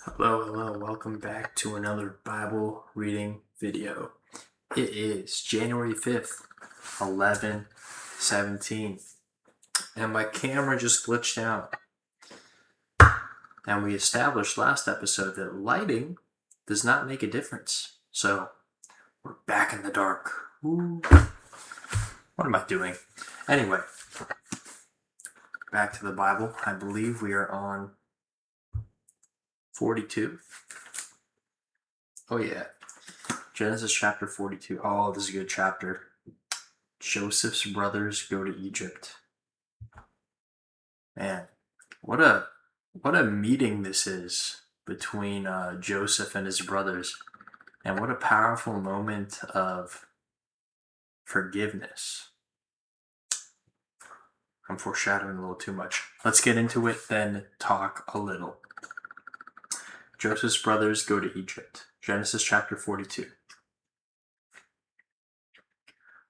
Hello, welcome back to another Bible reading video. It is January 5th, 11:17, and my camera just glitched out. And we established last episode that lighting does not make a difference. So, we're back in the dark. Ooh. What am I doing? Anyway, back to the Bible. I believe we are on 42. Oh yeah. Genesis chapter 42. Oh, this is a good chapter. Joseph's brothers go to Egypt. Man, what a meeting this is between Joseph and his brothers, and what a powerful moment of forgiveness. I'm foreshadowing a little too much. Let's get into it, then talk a little. Joseph's brothers go to Egypt. Genesis chapter 42.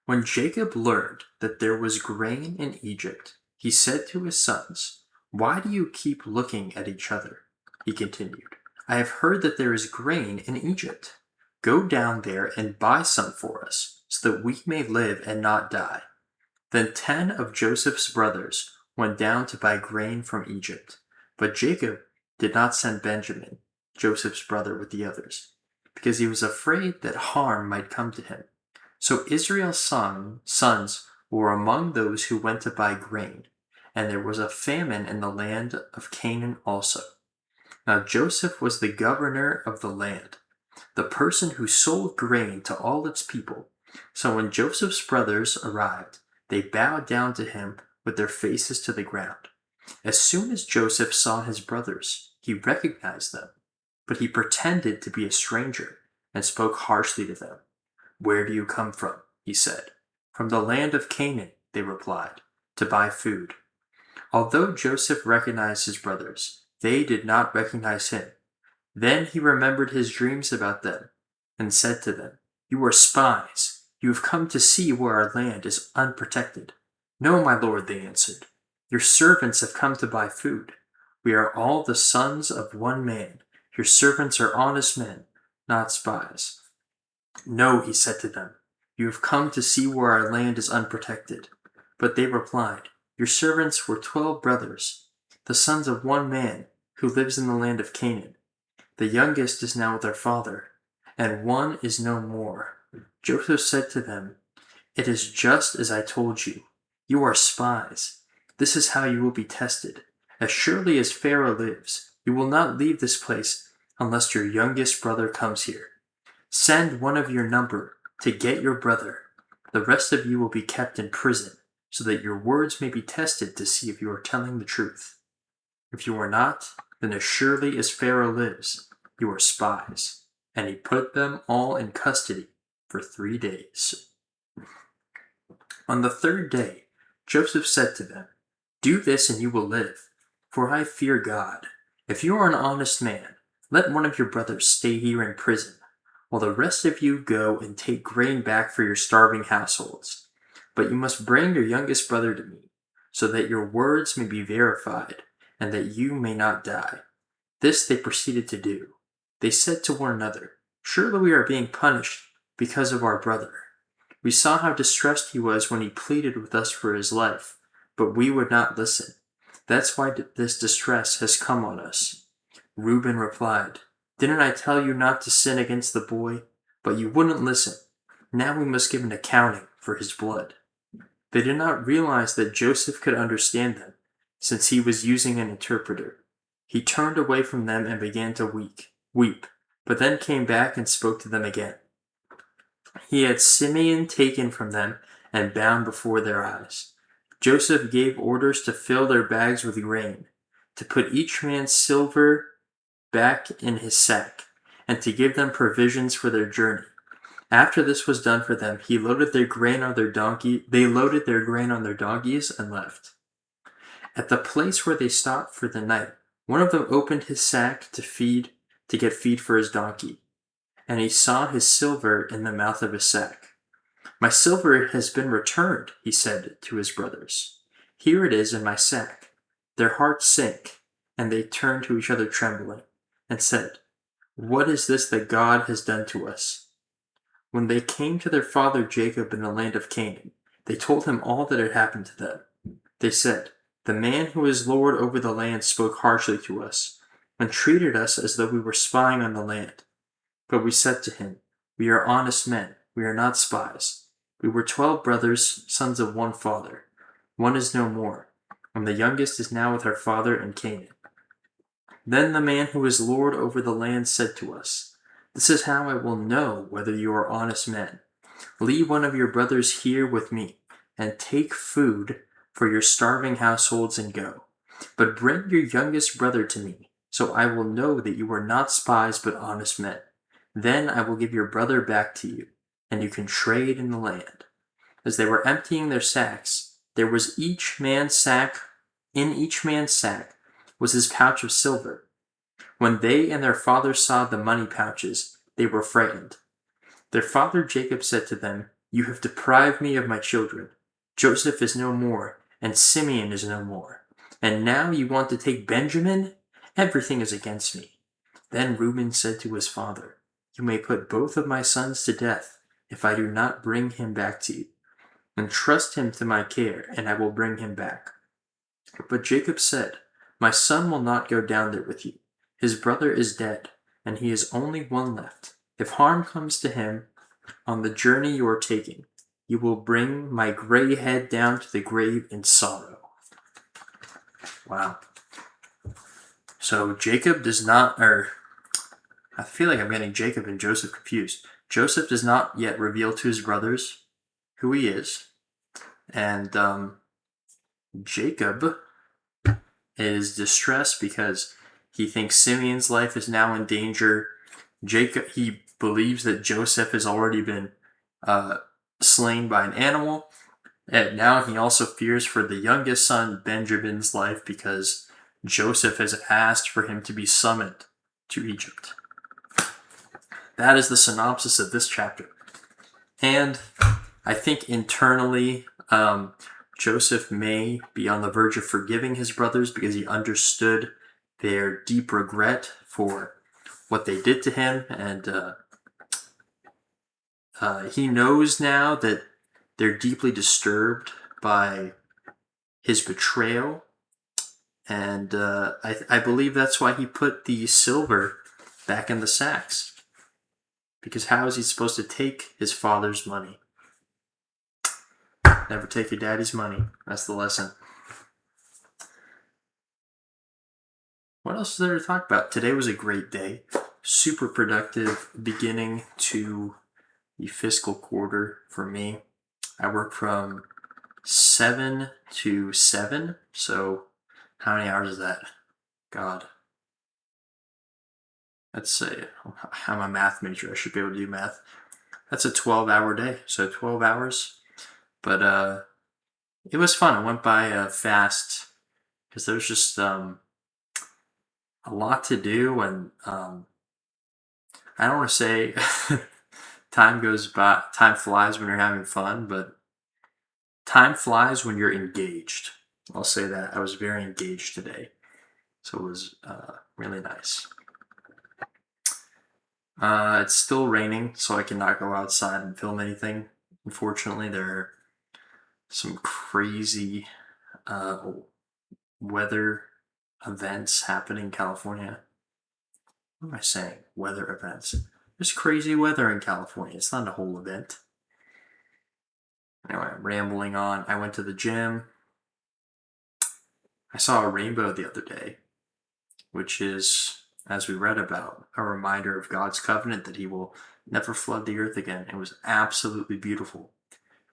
When Jacob learned that there was grain in Egypt, he said to his sons, "Why do you keep looking at each other?" He continued, "I have heard that there is grain in Egypt. Go down there and buy some for us, so that we may live and not die." Then 10 of Joseph's brothers went down to buy grain from Egypt. But Jacob did not send Benjamin, Joseph's brother, with the others, because he was afraid that harm might come to him. So Israel's sons were among those who went to buy grain, and there was a famine in the land of Canaan also. Now Joseph was the governor of the land, the person who sold grain to all its people. So when Joseph's brothers arrived, they bowed down to him with their faces to the ground. As soon as Joseph saw his brothers, he recognized them, but he pretended to be a stranger and spoke harshly to them. "Where do you come from?" he said. "From the land of Canaan," they replied, "to buy food." Although Joseph recognized his brothers, they did not recognize him. Then he remembered his dreams about them and said to them, "You are spies. You have come to see where our land is unprotected." "No, my lord," they answered. "Your servants have come to buy food. We are all the sons of one man. Your servants are honest men, not spies." "No," he said to them, "you have come to see where our land is unprotected." But they replied, "Your servants were 12 brothers, the sons of one man, who lives in the land of Canaan. The youngest is now with our father, and one is no more." Joseph said to them, "It is just as I told you. You are spies. This is how you will be tested. As surely as Pharaoh lives, you will not leave this place unless your youngest brother comes here. Send one of your number to get your brother. The rest of you will be kept in prison, so that your words may be tested to see if you are telling the truth. If you are not, then as surely as Pharaoh lives, you are spies." And he put them all in custody for 3 days. On the 3rd day, Joseph said to them, "Do this and you will live, for I fear God. If you are an honest man, let one of your brothers stay here in prison, while the rest of you go and take grain back for your starving households. But you must bring your youngest brother to me, so that your words may be verified, and that you may not die." This they proceeded to do. They said to one another, "Surely we are being punished because of our brother. We saw how distressed he was when he pleaded with us for his life, but we would not listen. That's why this distress has come on us." Reuben replied, "Didn't I tell you not to sin against the boy? But you wouldn't listen. Now we must give an accounting for his blood." They did not realize that Joseph could understand them, since he was using an interpreter. He turned away from them and began to weep, but then came back and spoke to them again. He had Simeon taken from them and bound before their eyes. Joseph gave orders to fill their bags with grain, to put each man's silver back in his sack, and to give them provisions for their journey. After this was done for them, they loaded their grain on their donkeys and left. At the place where they stopped for the night, one of them opened his sack to get feed for his donkey, and he saw his silver in the mouth of his sack. "My silver has been returned," he said to his brothers. "Here it is in my sack." Their hearts sank, and they turned to each other trembling. and said, "What is this that God has done to us?" When they came to their father Jacob in the land of Canaan, they told him all that had happened to them. They said, "The man who is Lord over the land spoke harshly to us, and treated us as though we were spying on the land. But we said to him, 'We are honest men, we are not spies. We were 12 brothers, sons of one father. One is no more, and the youngest is now with our father in Canaan.' Then the man who is Lord over the land said to us, 'This is how I will know whether you are honest men. Leave one of your brothers here with me, and take food for your starving households and go. But bring your youngest brother to me, so I will know that you are not spies but honest men. Then I will give your brother back to you, and you can trade in the land.' As they were emptying their sacks, there was in each man's sack was his pouch of silver. When they and their father saw the money pouches, they were frightened. Their father Jacob said to them, 'You have deprived me of my children. Joseph is no more, and Simeon is no more. And now you want to take Benjamin? Everything is against me.' Then Reuben said to his father, 'You may put both of my sons to death if I do not bring him back to you. Entrust him to my care, and I will bring him back.' But Jacob said, 'My son will not go down there with you. His brother is dead, and he is only one left. If harm comes to him on the journey you are taking, you will bring my gray head down to the grave in sorrow.'" Wow. So Jacob does not, I feel like I'm getting Jacob and Joseph confused. Joseph does not yet reveal to his brothers who he is. And Jacob is distressed because he thinks Simeon's life is now in danger. He believes that Joseph has already been slain by an animal. And now he also fears for the youngest son, Benjamin's life, because Joseph has asked for him to be summoned to Egypt. That is the synopsis of this chapter. And I think internally, Joseph may be on the verge of forgiving his brothers because he understood their deep regret for what they did to him. And he knows now that they're deeply disturbed by his betrayal. And I believe that's why he put the silver back in the sacks. Because how is he supposed to take his father's money? Never take your daddy's money. That's the lesson. What else is there to talk about? Today was a great day. Super productive beginning to the fiscal quarter for me. I work from 7 to 7. So how many hours is that? God. Let's say I'm a math major. I should be able to do math. That's a 12-hour day. So 12 hours. But it was fun. It went by fast because there was just a lot to do, and I don't want to say time flies when you're having fun, but time flies when you're engaged. I'll say that. I was very engaged today, so it was really nice. It's still raining, so I cannot go outside and film anything. Unfortunately, there are some crazy weather events happening in California. What am I saying? Weather events. There's crazy weather in California. It's not a whole event. Anyway, I'm rambling on. I went to the gym. I saw a rainbow the other day, which is, as we read about, a reminder of God's covenant that he will never flood the earth again. It was absolutely beautiful.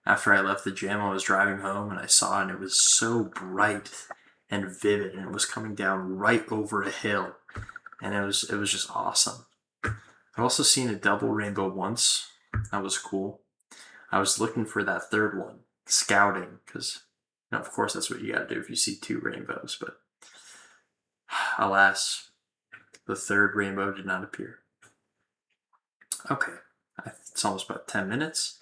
After I left the gym, I was driving home and I saw it, and it was so bright and vivid, and it was coming down right over a hill, and it was just awesome. I've also seen a double rainbow once. That was cool. I was looking for that third one, scouting, because of course that's what you gotta do if you see two rainbows, but alas, the third rainbow did not appear. Okay, it's almost about 10 minutes.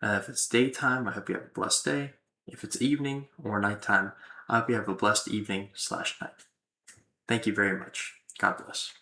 If it's daytime, I hope you have a blessed day. If it's evening or nighttime, I hope you have a blessed evening/night. Thank you very much. God bless.